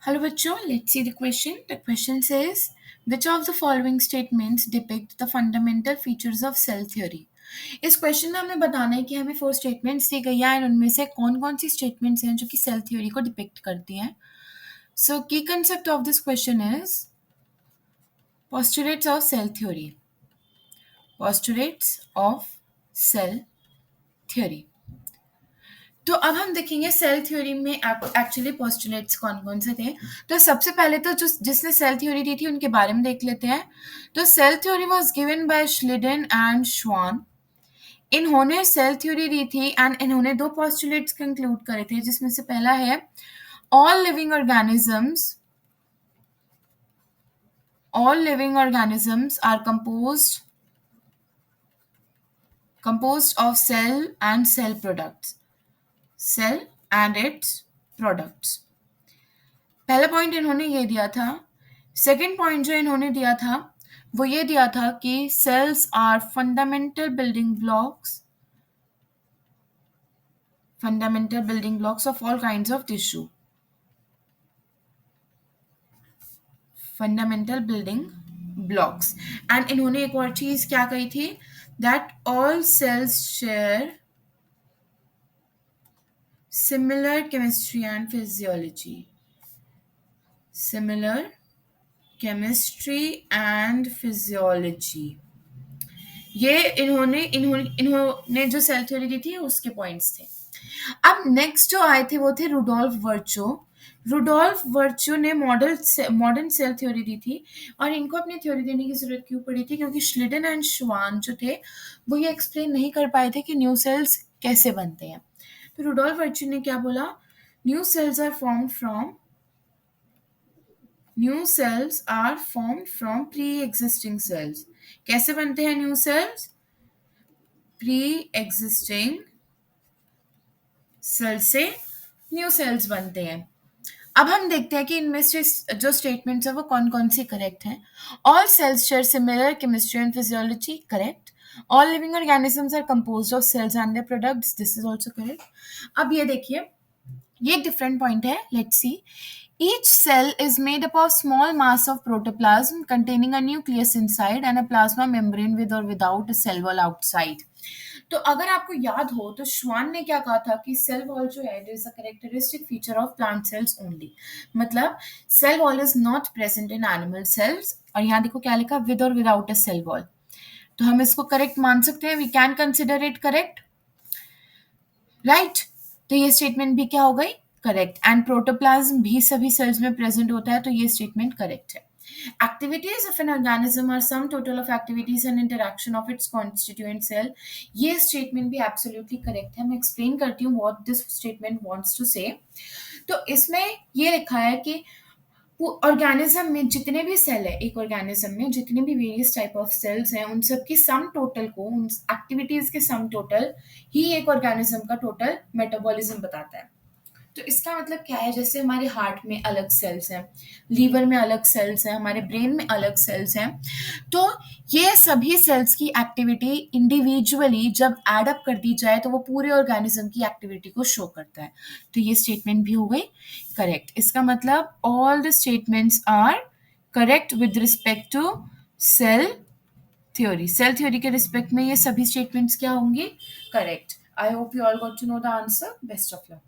Hello बच्चों, let's see the question. The question says, which of the following statements depict the fundamental features of cell theory? इस question में हमें बताना है कि हमें 4 स्टेटमेंट्स दी गई हैं, उनमें से कौन कौन सी स्टेटमेंट्स हैं जो कि सेल थ्योरी को डिपिक्ट करती हैं. सो की concept of this question is postulates of cell theory. Postulates of cell theory. तो अब हम देखेंगे सेल थ्योरी में एक्चुअली पोस्टुलेट्स कौन कौन से थे. तो सबसे पहले तो जिसने सेल थ्योरी दी थी उनके बारे में देख लेते हैं. तो cell theory was given by Schleiden and Schwann. इन्होंने सेल थ्योरी दी थी एंड इन्होंने 2 पोस्टुलेट्स कंक्लूड करे थे, जिसमें से पहला है all living organisms are composed of cell and cell products. Cell and its products. पहला पॉइंट इन्होंने ये दिया था. सेकंड पॉइंट जो इन्होंने दिया था वो ये दिया था कि cells are fundamental building blocks of all kinds of tissue. Fundamental building blocks. And इन्होंने एक और चीज क्या कही थी, that all cells share similar chemistry and physiology. Similar chemistry and physiology. ये इन्होंने जो सेल थ्योरी दी थी उसके पॉइंट्स थे. अब नेक्स्ट जो आए थे वो थे रुडोल्फ वर्चो ने मॉडर्न सेल थ्योरी दी थी. और इनको अपनी थ्योरी देने की जरूरत क्यों पड़ी थी, क्योंकि श्लिडन एंड श्वान जो थे वो ये एक्सप्लेन नहीं कर पाए थे कि न्यू सेल्स कैसे बनते हैं. तो रुडोल्फ वर्चो ने क्या बोला, new cells are formed from pre-existing cells. कैसे बनते हैं न्यू सेल्स, pre-existing सेल से न्यू सेल्स बनते हैं. अब हम देखते हैं कि इनमें से जो स्टेटमेंट्स है वो कौन कौन से करेक्ट हैं. All cells share similar chemistry and physiology, correct. All living organisms are composed of cells and their products, this is also correct. अब ये देखिए, ये डिफरेंट पॉइंट है. Let's see. Each cell is made up of small mass of protoplasm containing a nucleus inside and a plasma membrane with or without a cell wall outside. तो अगर आपको याद हो तो श्वान ने क्या कहा था कि सेल वॉल जो है, it is a characteristic feature of plant cells only. मतलब cell wall is not present in animal cells. और यहाँ देखो क्या लिखा, विद और विदाउट अ सेल वॉल. तो हम इसको करेक्ट मान सकते हैं, we can consider it correct, right. तो ये स्टेटमेंट भी क्या हो गई, करेक्ट. एंड प्रोटोप्लाज्म भी सभी सेल्स में प्रेजेंट होता है, तो ये स्टेटमेंट करेक्ट है. Activities of an organism are sum total of activities and interaction of its constituent cell. ये स्टेटमेंट भी एब्सोल्युटली करेक्ट है. मैं एक्सप्लेन करती हूँ what this statement wants to say. तो इसमें ये लिखा है कि ऑर्गेनिज्म में जितने भी सेल है, एक ऑर्गेनिज्म में जितने भी वेरियस टाइप ऑफ सेल्स हैं, उन सब की सम टोटल को, उन एक्टिविटीज के सम टोटल ही एक ऑर्गेनिज्म का टोटल मेटाबॉलिज्म बताता है. तो इसका मतलब क्या है, जैसे हमारे हार्ट में अलग सेल्स हैं, लीवर में अलग सेल्स हैं, हमारे ब्रेन में अलग सेल्स हैं, तो ये सभी सेल्स की एक्टिविटी इंडिविजुअली जब एड अप कर दी जाए तो वो पूरे ऑर्गेनिज्म की एक्टिविटी को शो करता है. तो ये स्टेटमेंट भी हो गई करेक्ट. इसका मतलब all the statements are correct with respect to cell theory. Cell theory के रिस्पेक्ट में ये सभी स्टेटमेंट्स क्या होंगे, correct. I hope you all got to know the answer. Best of luck.